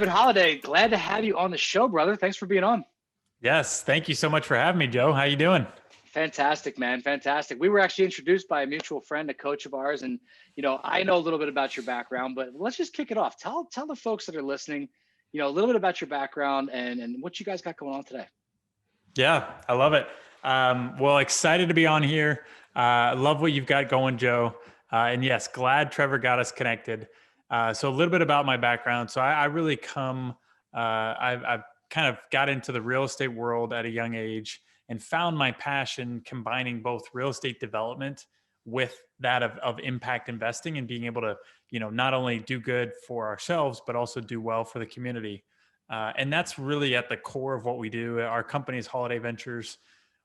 Evan Holladay, glad to have you on the show, brother. Thanks for being on. Yes, thank you so much for having me, Joe. How you doing? Fantastic, man. Fantastic. We were actually introduced by a mutual friend, a coach of ours. And, I know a little bit about your background, but let's just kick it off. Tell the folks that are listening, a little bit about your background and what you guys got going on today. Yeah, I love it. Well, excited to be on here. Love what you've got going, Joe. And yes, glad Trevor got us connected. So a little bit about my background. So I really I've kind of got into the real estate world at a young age and found my passion combining both real estate development with that of impact investing and being able to, not only do good for ourselves, but also do well for the community. And that's really at the core of what we do. Our company is Holladay Ventures.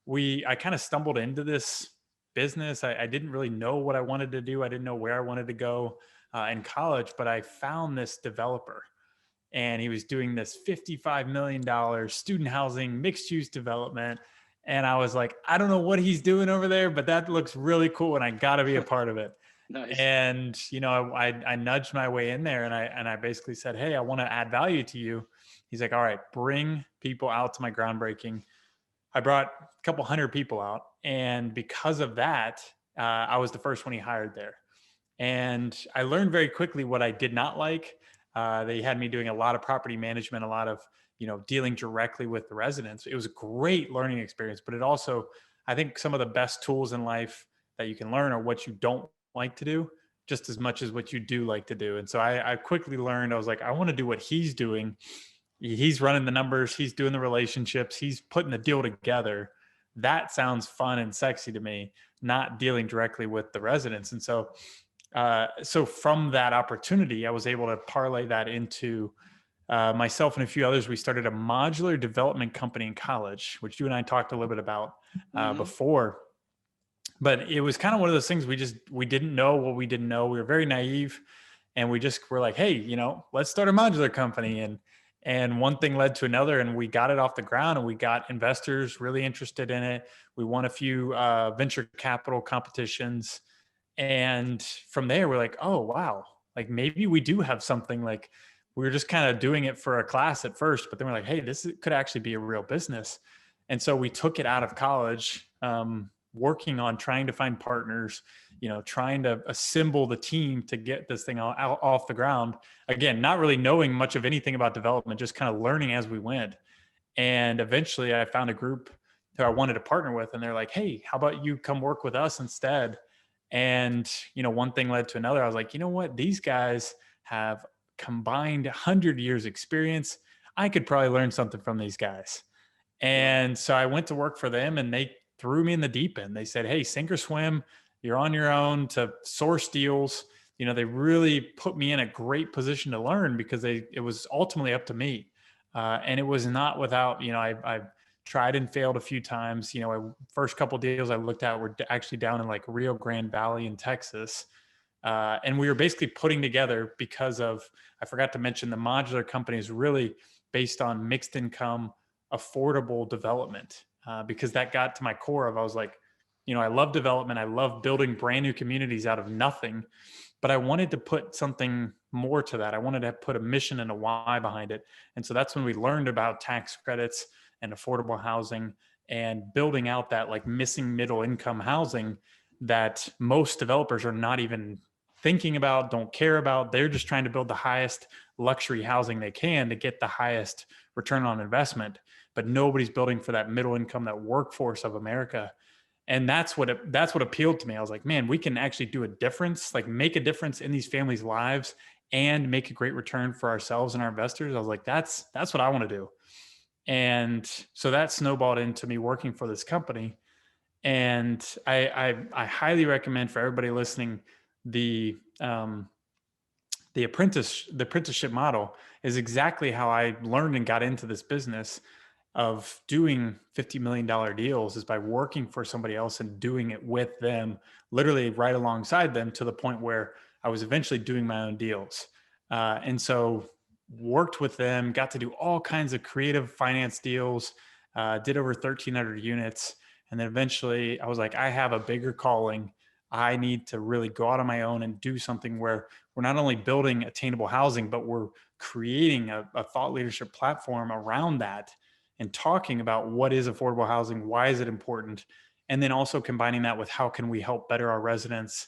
I kind of stumbled into this business. I didn't really know what I wanted to do. I didn't know where I wanted to go in college, but I found this developer and he was doing this $55 million student housing mixed use development. And I was like, I don't know what he's doing over there, but that looks really cool. And I got to be a part of it. Nice. And, I nudged my way in there and I basically said, hey, I want to add value to you. He's like, all right, bring people out to my groundbreaking. I brought a couple hundred people out. And because of that, I was the first one he hired there. And I learned very quickly what I did not like. They had me doing a lot of property management, a lot of, dealing directly with the residents. It was a great learning experience, but it also, I think some of the best tools in life that you can learn are what you don't like to do just as much as what you do like to do. And so I quickly learned, I was like, I want to do what he's doing. He's running the numbers. He's doing the relationships. He's putting the deal together. That sounds fun and sexy to me, not dealing directly with the residents. And so from that opportunity, I was able to parlay that into myself and a few others. We started a modular development company in college, which you and I talked a little bit about before. But it was kind of one of those things we didn't know what we didn't know. We were very naive, and we just were like, hey, let's start a modular company. And one thing led to another, and we got it off the ground, and we got investors really interested in it. We won a few venture capital competitions. And from there, we're like, oh, wow, like maybe we do have something. Like we were just kind of doing it for a class at first, but then we're like, hey, could actually be a real business. And so we took it out of college, working on trying to find partners, trying to assemble the team to get this thing out off the ground. Again, not really knowing much of anything about development, just kind of learning as we went. And eventually I found a group who I wanted to partner with, and they're like, hey, how about you come work with us instead? And, one thing led to another. I was like, you know what? These guys have combined 100 years experience. I could probably learn something from these guys. And so I went to work for them, and they threw me in the deep end. They said, hey, sink or swim, you're on your own to source deals. They really put me in a great position to learn because it was ultimately up to me. And it was not without, I tried and failed a few times. First couple of deals I looked at were actually down in like Rio Grande Valley in Texas. And we were basically putting together because I forgot to mention the modular company is really based on mixed income, affordable development. Because that got to my core of, I was like, I love development. I love building brand new communities out of nothing, but I wanted to put something more to that. I wanted to put a mission and a why behind it. And so that's when we learned about tax credits and affordable housing and building out that like missing middle income housing that most developers are not even thinking about, don't care about. They're just trying to build the highest luxury housing they can to get the highest return on investment. But nobody's building for that middle income, that workforce of America. And that's what appealed to me. I was like, man, we can actually do a difference, like make a difference in these families' lives and make a great return for ourselves and our investors. I was like, that's what I want to do. And so that snowballed into me working for this company. And I highly recommend for everybody listening, the apprenticeship model is exactly how I learned and got into this business of doing $50 million deals, is by working for somebody else and doing it with them, literally right alongside them, to the point where I was eventually doing my own deals. And so worked with them, got to do all kinds of creative finance deals, did over 1,300 units. And then eventually I was like, I have a bigger calling. I need to really go out on my own and do something where we're not only building attainable housing, but we're creating a thought leadership platform around that and talking about what is affordable housing, why is it important, and then also combining that with how can we help better our residents,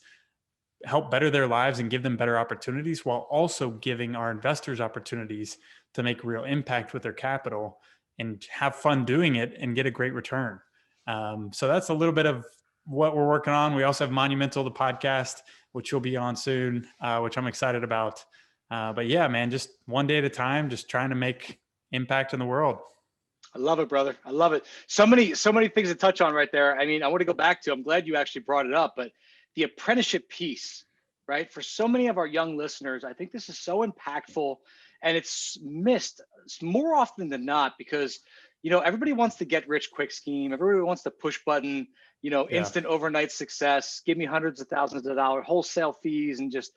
help better their lives and give them better opportunities, while also giving our investors opportunities to make real impact with their capital and have fun doing it and get a great return. So that's a little bit of what we're working on. We also have Monumental, the podcast, which you'll be on soon, which I'm excited about. But yeah, man, just one day at a time, just trying to make impact in the world. I love it, brother. I love it. So many things to touch on right there. I mean, I want to go back to, I'm glad you actually brought it up, but the apprenticeship piece, right? For so many of our young listeners, I think this is so impactful, and it's missed more often than not because, everybody wants the get rich quick scheme. Everybody wants the push button, instant overnight success, give me hundreds of thousands of dollars, wholesale fees, and just,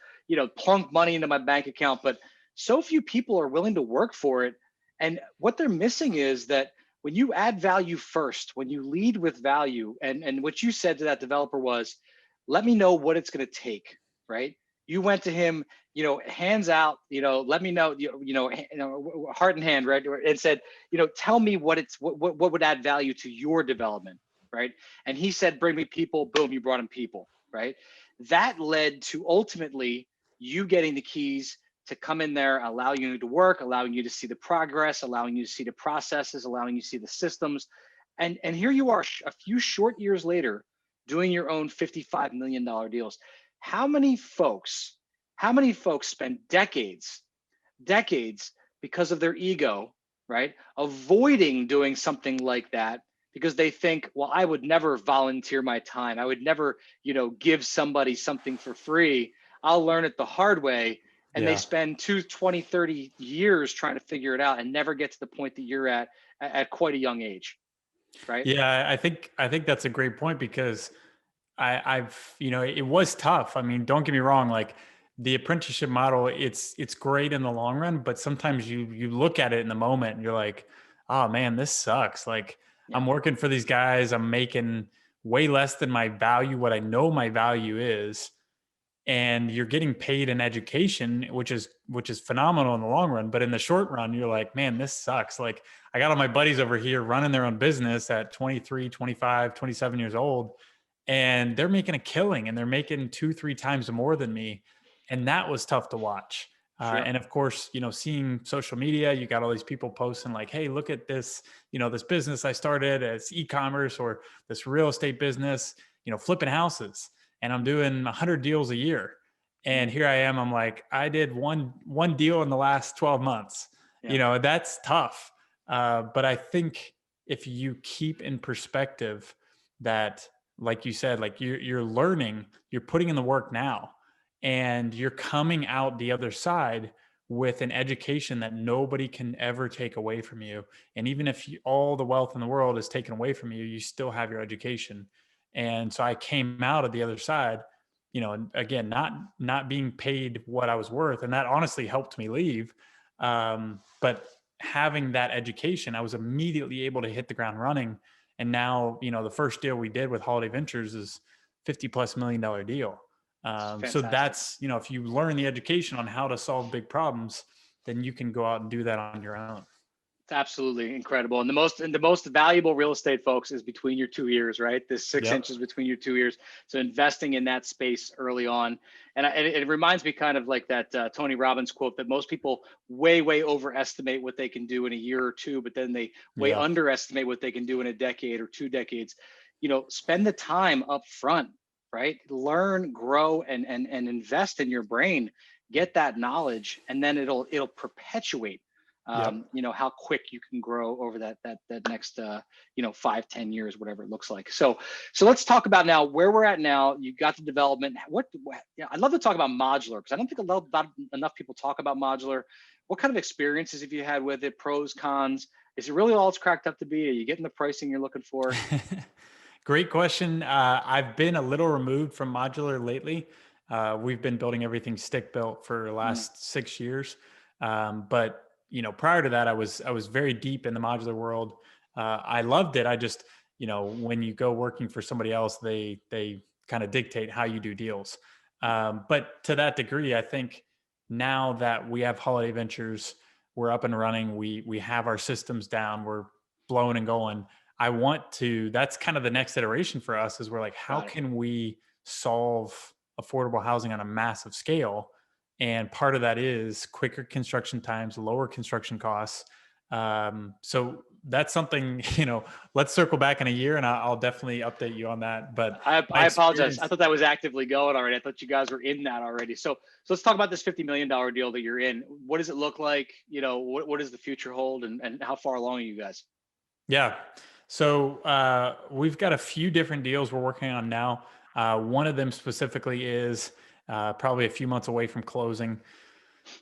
plunk money into my bank account. But so few people are willing to work for it. And what they're missing is that when you add value first, when you lead with value, and what you said to that developer was, let me know what it's going to take, right? You went to him, hands out, let me know, heart in hand, right? And said, tell me what would add value to your development, right? And he said, bring me people. Boom, you brought him people, right? That led to ultimately you getting the keys to come in there, allowing you to work, allowing you to see the progress, allowing you to see the processes, allowing you to see the systems. And here you are a few short years later doing your own $55 million deals. How many folks spend decades because of their ego, right? Avoiding doing something like that because they think, well, I would never volunteer my time. I would never, give somebody something for free. I'll learn it the hard way. And they spend 20, 30 years trying to figure it out and never get to the point that you're at quite a young age, right? Yeah, I think that's a great point because I've it was tough. I mean, don't get me wrong, like the apprenticeship model, it's great in the long run, but sometimes you look at it in the moment and you're like, oh man, this sucks. Like Yeah. I'm working for these guys, I'm making way less than my value, what I know my value is, and you're getting paid an education, which is phenomenal in the long run, but in the short run you're like, man, this sucks. Like I got all my buddies over here running their own business at 23, 25, 27 years old, and they're making a killing and they're making 2-3 times more than me, and that was tough to watch. Sure. And of course, seeing social media, you got all these people posting like, hey, look at this, this business I started as e-commerce, or this real estate business, flipping houses, and I'm doing 100 deals a year. And here I am, I'm like, I did one deal in the last 12 months. Yeah. That's tough. But I think if you keep in perspective that, like you said, like you're learning, you're putting in the work now, and you're coming out the other side with an education that nobody can ever take away from you. And even if all the wealth in the world is taken away from you, you still have your education. And so I came out of the other side, and again, not being paid what I was worth, and that honestly helped me leave. But having that education, I was immediately able to hit the ground running. And now, the first deal we did with Holladay Ventures is $50+ million deal. So that's, if you learn the education on how to solve big problems, then you can go out and do that on your own. It's absolutely incredible. And the most valuable real estate, folks, is between your 2 ears, right? This 6 inches between your 2 ears. So investing in that space early on. And it reminds me kind of like that Tony Robbins quote that most people way overestimate what they can do in a year or two, but then they way underestimate what they can do in a decade or 2 decades. Spend the time up front, right? Learn, grow, and invest in your brain. Get that knowledge, and then it'll perpetuate how quick you can grow over that next 5-10 years, whatever it looks like. So let's talk about now where we're at now. You got the development. I'd love to talk about modular, because I don't think enough people talk about modular. What kind of experiences have you had with it? Pros, cons? Is it really all it's cracked up to be? Are you getting the pricing you're looking for? Great question. I've been a little removed from modular lately. We've been building everything stick built for the last 6 years. But prior to that, I was very deep in the modular world. I loved it. I just, when you go working for somebody else, they kind of dictate how you do deals. But to that degree, I think now that we have Holladay Ventures, we're up and running, we have our systems down, we're blowing and going. I want to, that's kind of the next iteration for us, is we're like, how Got it. can we solve affordable housing on a massive scale? And part of that is quicker construction times, lower construction costs. So that's something, let's circle back in a year and I'll definitely update you on that. But my I apologize. I experience, thought that was actively going already. I thought you guys were in that already. So let's talk about this $50 million deal that you're in. What does it look like? What does the future hold, and how far along are you guys? yeah. So we've got a few different deals we're working on now. One of them specifically is probably a few months away from closing.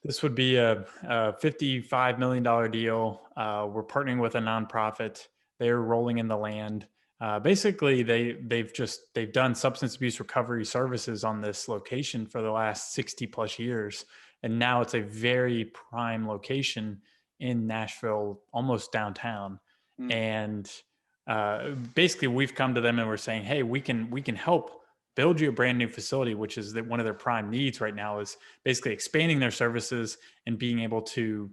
This would be a $55 million deal. We're partnering with a nonprofit. They're rolling in the land. Basically, they've done substance abuse recovery services on this location for the last 60 plus years, and now it's a very prime location in Nashville, almost downtown. Mm. And basically, we've come to them and we're saying, hey, we can help build you a brand new facility, which is one of their prime needs right now, is basically expanding their services and being able to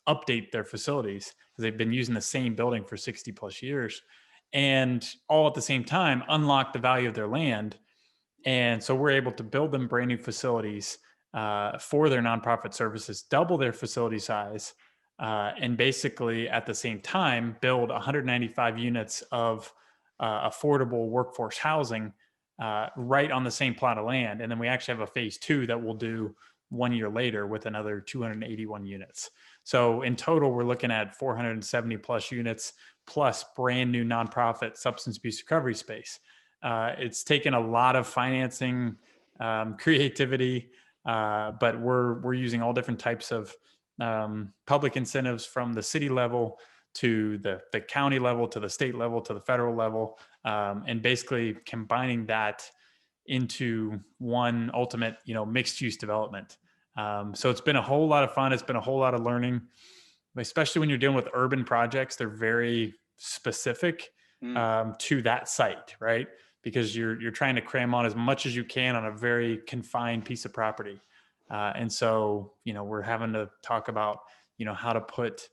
update their facilities, because they've been using the same building for 60 plus years, and all at the same time unlock the value of their land. And so we're able to build them brand new facilities for their nonprofit services, double their facility size, and basically at the same time build 195 units of affordable workforce housing right on the same plot of land. And then we actually have a phase 2 that we'll do 1 year later with another 281 units. So in total, we're looking at 470 plus units, plus brand new nonprofit substance abuse recovery space. It's taken a lot of financing, creativity, but we're using all different types of public incentives, from the city level to the county level to the state level to the federal level, and basically combining that into one ultimate, mixed use development. So it's been a whole lot of fun. It's been a whole lot of learning, especially when you're dealing with urban projects. They're very specific to that site, right? Because you're trying to cram on as much as you can on a very confined piece of property. And so, we're having to talk about, how to put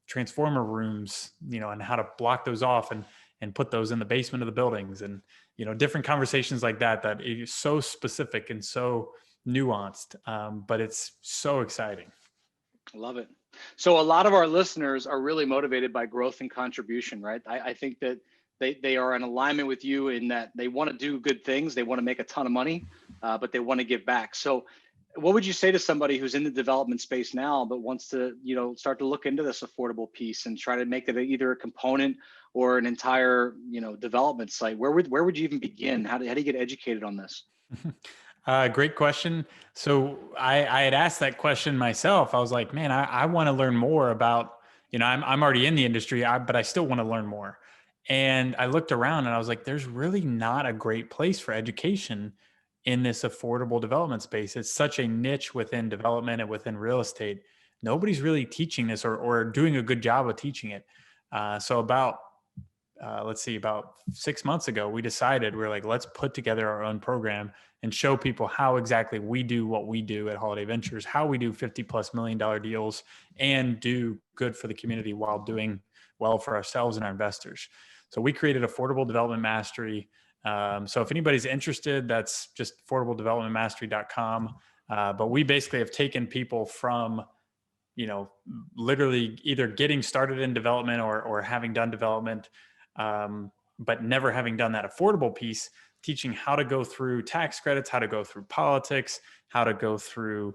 transformer rooms, and how to block those off and put those in the basement of the buildings, and, different conversations like that is so specific and so nuanced. But it's so exciting. I love it. So a lot of our listeners are really motivated by growth and contribution, right? I think that they are in alignment with you in that they want to do good things. They want to make a ton of money, but they want to give back. So what would you say to somebody who's in the development space now, but wants to, start to look into this affordable piece and try to make it either a component or an entire, development site? Where would you even begin? How do you get educated on this? Great question. So I had asked that question myself. I was like, man, I want to learn more about, I'm already in the industry, but I still want to learn more. And I looked around and I was like, there's really not a great place for education in this affordable development space. It's such a niche within development and within real estate. Nobody's really teaching this or doing a good job of teaching it. So about 6 months ago, we decided, we're like, let's put together our own program and show people how exactly we do what we do at Holladay Ventures, how we do $50+ million deals and do good for the community while doing well for ourselves and our investors. So we created Affordable Development Mastery. So if anybody's interested, that's just affordabledevelopmentmastery.com. But we basically have taken people from, literally either getting started in development or having done development, but never having done that affordable piece, teaching how to go through tax credits, how to go through politics, how to go through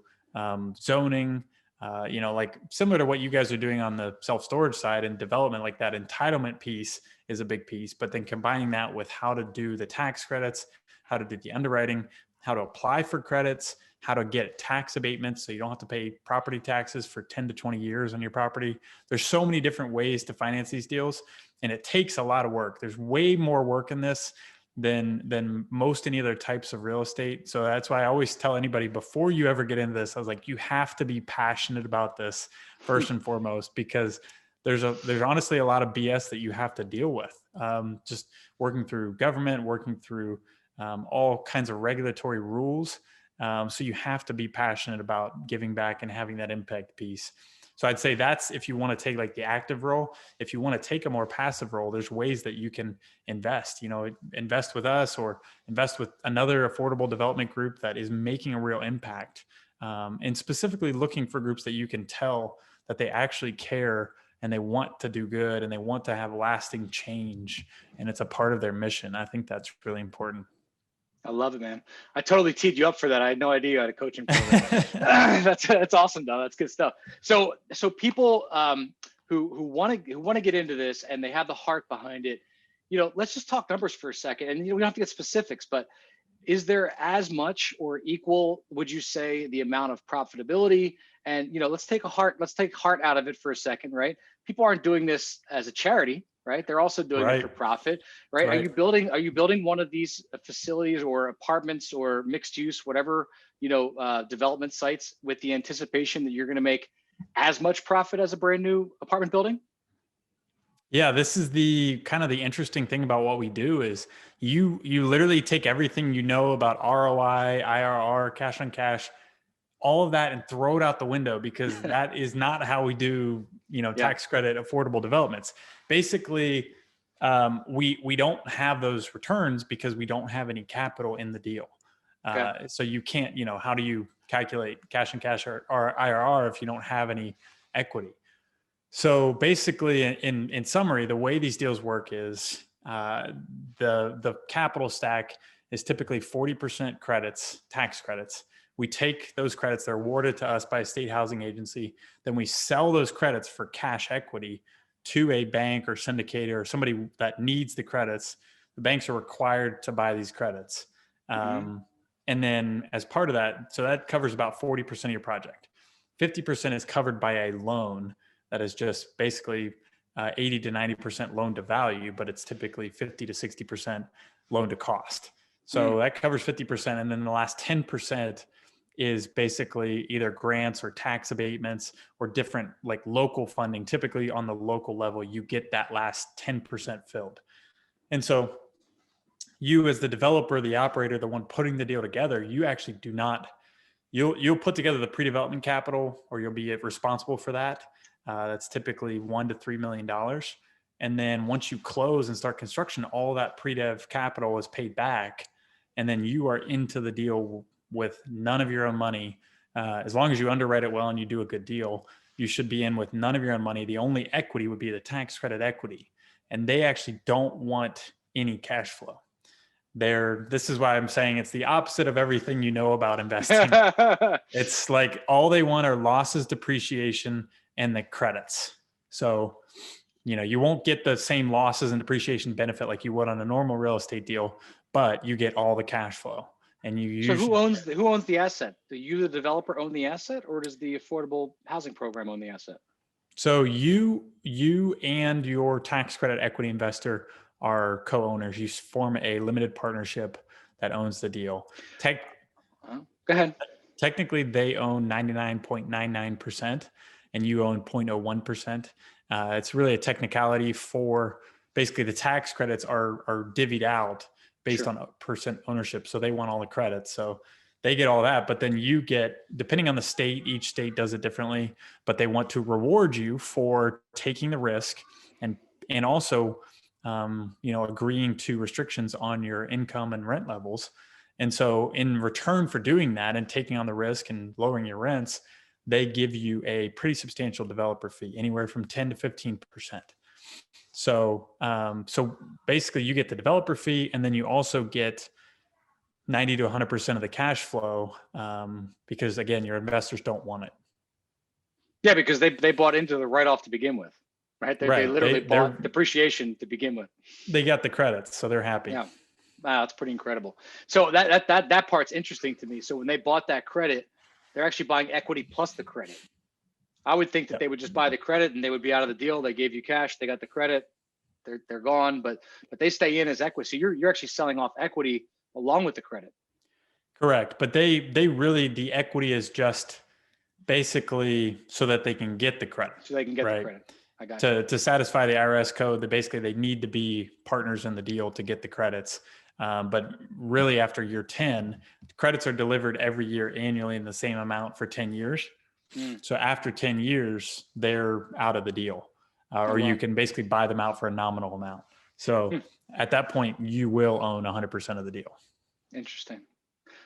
zoning, like similar to what you guys are doing on the self-storage side and development. Like that entitlement piece is a big piece, but then combining that with how to do the tax credits, how to do the underwriting, how to apply for credits, how to get tax abatements so you don't have to pay property taxes for 10 to 20 years on your property. There's so many different ways to finance these deals, and it takes a lot of work. There's way more work in this than most any other types of real estate. So that's why I always tell anybody, before you ever get into this, I was like, you have to be passionate about this first and foremost, because there's honestly a lot of BS that you have to deal with. Just working through government, working through all kinds of regulatory rules. So you have to be passionate about giving back and having that impact piece. So I'd say that's if you want to take like the active role. If you want to take a more passive role, there's ways that you can invest, invest with us or invest with another affordable development group that is making a real impact. And specifically looking for groups that you can tell that they actually care and they want to do good and they want to have lasting change. And it's a part of their mission. I think that's really important. I love it, man. I totally teed you up for that. I had no idea you had a coaching program. That's awesome, though. That's good stuff. So people who want to get into this and they have the heart behind it, let's just talk numbers for a second. And we don't have to get specifics, but is there as much or equal, would you say, the amount of profitability? And let's take heart out of it for a second, right? People aren't doing this as a charity, right? They're also doing it for profit, right? Are you building one of these facilities or apartments or mixed use, whatever, development sites with the anticipation that you're going to make as much profit as a brand new apartment building? Yeah, this is the kind of the interesting thing about what we do is you literally take everything you know about ROI, IRR, cash on cash, all of that and throw it out the window because that is not how we do, tax credit affordable developments. Basically, we don't have those returns because we don't have any capital in the deal. So you can't, how do you calculate cash on cash or IRR if you don't have any equity? So basically, in summary, the way these deals work is the capital stack is typically 40% credits, tax credits. We take those credits, they're awarded to us by a state housing agency. Then we sell those credits for cash equity to a bank or syndicator or somebody that needs the credits. The banks are required to buy these credits. And then as part of that, so that covers about 40% of your project. 50% is covered by a loan that is just basically 80 to 90% loan to value, but it's typically 50 to 60% loan to cost. So that covers 50%. And then the last 10% is basically either grants or tax abatements or different like local funding. Typically on the local level, you get that last 10% filled. And so you as the developer, the operator, the one putting the deal together, you actually do not, you'll put together the pre-development capital or you'll be responsible for that. That's typically $1 to $3 million. And then once you close and start construction, all that pre-dev capital is paid back. And then you are into the deal with none of your own money. As long as you underwrite it well and you do a good deal, you should be in with none of your own money. The only equity would be the tax credit equity. And they actually don't want any cash flow. This is why I'm saying it's the opposite of everything you know about investing. It's like all they want are losses, depreciation, and the credits. So, you won't get the same losses and depreciation benefit like you would on a normal real estate deal, but you get all the cash flow. And So who owns the asset? Do you, the developer, own the asset, or does the affordable housing program own the asset? So you and your tax credit equity investor are co-owners. You form a limited partnership that owns the deal. Go ahead. Technically, they own 99.99%, and you own 0.01%. It's really a technicality for basically the tax credits are divvied out based on percent ownership. So they want all the credits. So they get all that, but then you get, depending on the state, each state does it differently, but they want to reward you for taking the risk and also, agreeing to restrictions on your income and rent levels. And so in return for doing that and taking on the risk and lowering your rents, they give you a pretty substantial developer fee, anywhere from 10 to 15%. So basically you get the developer fee, and then you also get 90 to 100% of the cash flow, because again, your investors don't want it. Yeah, because they bought into the write-off to begin with, right? They literally bought depreciation to begin with. They got the credits, so they're happy. Yeah, wow, that's pretty incredible. So that part's interesting to me. So when they bought that credit, they're actually buying equity plus the credit. I would think that they would just buy the credit and they would be out of the deal. They gave you cash, they got the credit, they're gone, but they stay in as equity. So you're actually selling off equity along with the credit. Correct. But they really, the equity is just basically so that they can get the credit. So they can get the credit. I got you. To satisfy the IRS code, that basically they need to be partners in the deal to get the credits. But really after year 10, credits are delivered every year annually in the same amount for 10 years. Mm. So after 10 years, they're out of the deal, Oh, or you wow. can basically buy them out for a nominal amount. So at that point, you will own 100% of the deal. Interesting.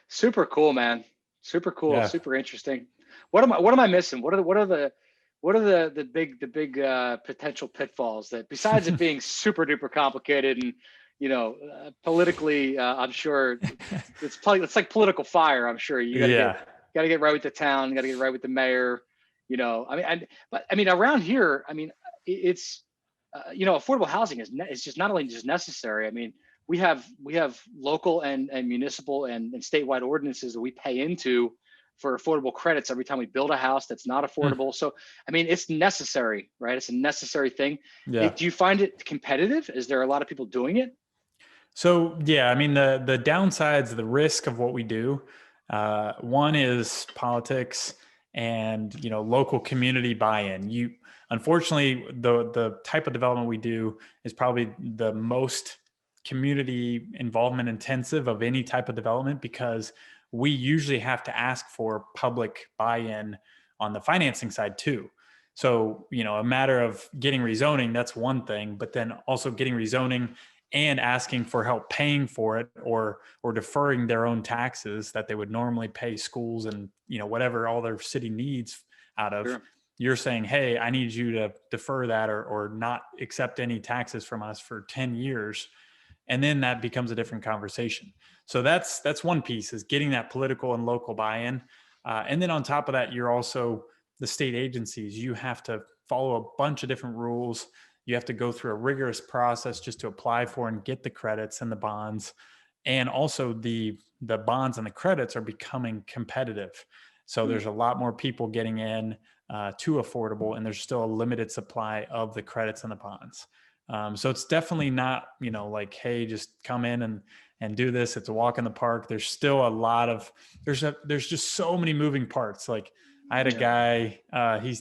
Super cool, man. Super cool. Yeah. Super interesting. What am I missing? What are the big potential pitfalls that, besides it being super duper complicated and politically, I'm sure it's like political fire. I'm sure you got to Yeah. get right with the town, got to get right with the mayor. But around here, it's affordable housing is just not only just necessary. We have local and municipal and statewide ordinances that we pay into for affordable credits every time we build a house that's not affordable. So, it's necessary, right? It's a necessary thing. Yeah. Do you find it competitive? Is there a lot of people doing it? So yeah, the downsides, the risk of what we do, one is politics and local community buy-in. Unfortunately, the type of development we do is probably the most community involvement intensive of any type of development, because we usually have to ask for public buy-in on the financing side too. So a matter of getting rezoning, that's one thing, but then also getting rezoning and asking for help paying for it, or deferring their own taxes that they would normally pay schools and whatever all their city needs out of. Sure. You're saying, hey, I need you to defer that, or not accept any taxes from us for 10 years. And then that becomes a different conversation. So that's one piece, is getting that political and local buy-in. And then on top of that, you're also the state agencies. You have to follow a bunch of different rules. You have to go through a rigorous process just to apply for and get the credits and the bonds. And also the bonds and the credits are becoming competitive. So there's a lot more people getting in to affordable, and there's still a limited supply of the credits and the bonds. So it's definitely not, like, hey, just come in and do this. It's a walk in the park. There's still a lot of, there's just so many moving parts. Like I had a guy, I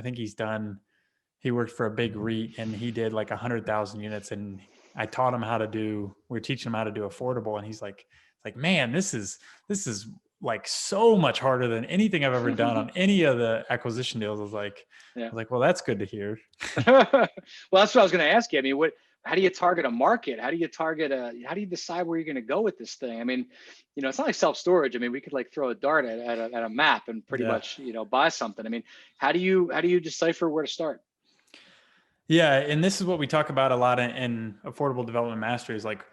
think he worked for a big REIT, and he did like 100,000 units. And I taught him we were teaching him how to do affordable. And he's like, man, this is like so much harder than anything I've ever done on any of the acquisition deals. I was like, well, that's good to hear. Well, that's what I was going to ask you. How do you target a market? How do you decide where you're going to go with this thing? It's not like self-storage. We could like throw a dart at a map and pretty much, buy something. How do you decipher where to start? Yeah. And this is what we talk about a lot in affordable development mastery, is like,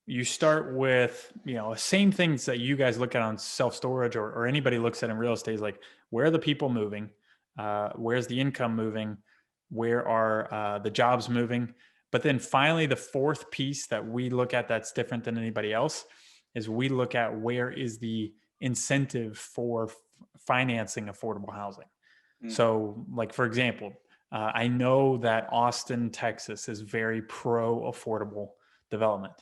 you start with, same things that you guys look at on self-storage or anybody looks at in real estate, is like, where are the people moving? Where's the income moving? Where are the jobs moving? But then finally, the fourth piece that we look at that's different than anybody else is we look at where is the incentive for financing affordable housing. So like, for example, I know that Austin, Texas is very pro affordable development.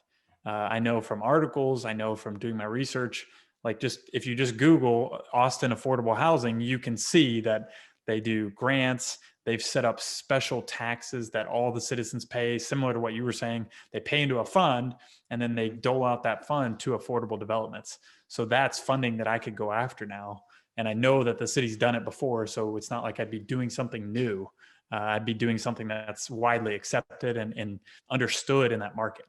I know from articles, I know from doing my research, like if you just Google Austin affordable housing, you can see that they do grants. They've set up special taxes that all the citizens pay, similar to what you were saying. They pay into a fund, and then they dole out that fund to affordable developments. So that's funding that I could go after now. And I know that the city's done it before, so it's not like I'd be doing something new. I'd be doing something that's widely accepted and understood in that market.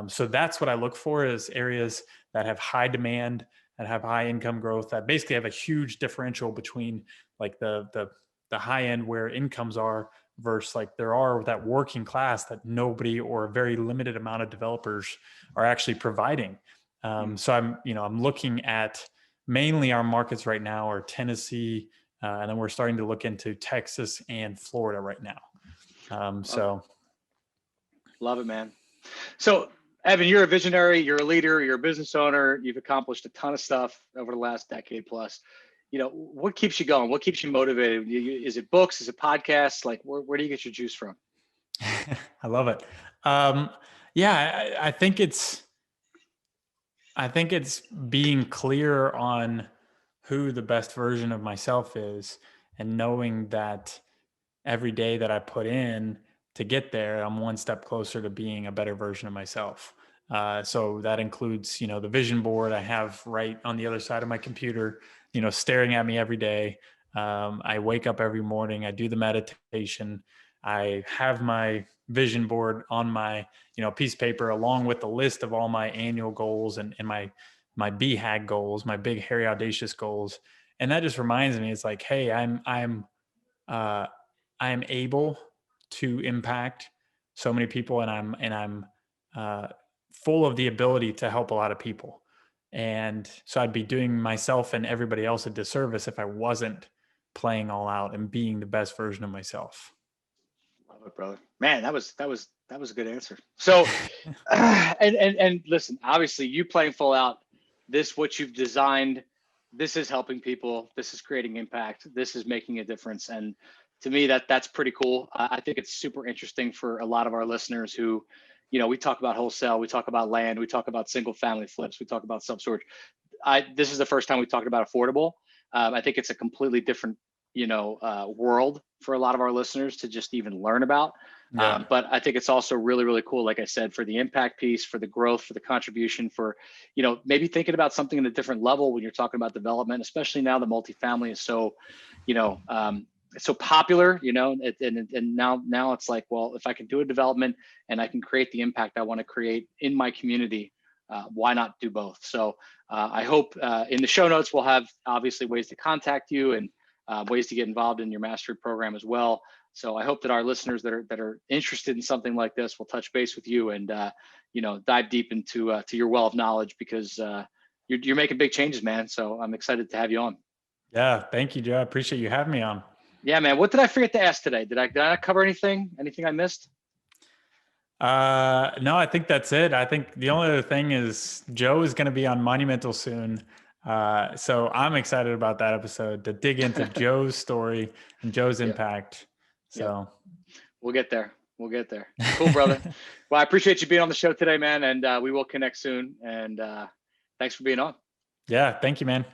So that's what I look for, is areas that have high demand, that have high income growth, that basically have a huge differential between like the high end where incomes are versus like there are that working class that nobody or a very limited amount of developers are actually providing. So I'm looking at mainly our markets right now are Tennessee, and then we're starting to look into Texas and Florida right now. Love it, man. So, Evan, you're a visionary, you're a leader, you're a business owner, you've accomplished a ton of stuff over the last decade plus. What keeps you going? What keeps you motivated? Is it books? Is it podcasts? Like, where do you get your juice from? I love it. I think it's being clear on who the best version of myself is, and knowing that every day that I put in to get there, I'm one step closer to being a better version of myself. So that includes, the vision board I have right on the other side of my computer, staring at me every day. I wake up every morning, I do the meditation. I have my vision board on my, piece of paper, along with the list of all my annual goals and my BHAG goals, my big, hairy, audacious goals. And that just reminds me, it's like, hey, uh, I am able to impact so many people, and I'm uh, full of the ability to help a lot of people. And so I'd be doing myself and everybody else a disservice if I wasn't playing all out and being the best version of myself. Love it, brother. Man, that was a good answer. So, and listen, obviously, you playing full out. This what you've designed. This is helping people. This is creating impact. This is making a difference. And to me, that's pretty cool. I think it's super interesting for a lot of our listeners who, we talk about wholesale, we talk about land, we talk about single family flips, we talk about self storage. This is the first time we talked about affordable. I think it's a completely different, world for a lot of our listeners to just even learn about. Yeah. But I think it's also really, really cool, like I said, for the impact piece, for the growth, for the contribution, for, maybe thinking about something at a different level when you're talking about development, especially now the multifamily is so, it's so popular, and now it's like, well, if I can do a development and I can create the impact I want to create in my community, why not do both? So I hope in the show notes, we'll have obviously ways to contact you and ways to get involved in your mastery program as well. So I hope that our listeners that are interested in something like this will touch base with you and dive deep into to your well of knowledge, because you're making big changes, man. So I'm excited to have you on. Yeah. Thank you, Joe. I appreciate you having me on. Yeah, man. What did I forget to ask today? Did I not cover anything? Anything I missed? No, I think that's it. I think the only other thing is Joe is going to be on Monumental soon. So I'm excited about that episode to dig into Joe's story and Joe's Yep. impact. So We'll get there. We'll get there. Cool, brother. Well, I appreciate you being on the show today, man. And we will connect soon. And thanks for being on. Yeah. Thank you, man.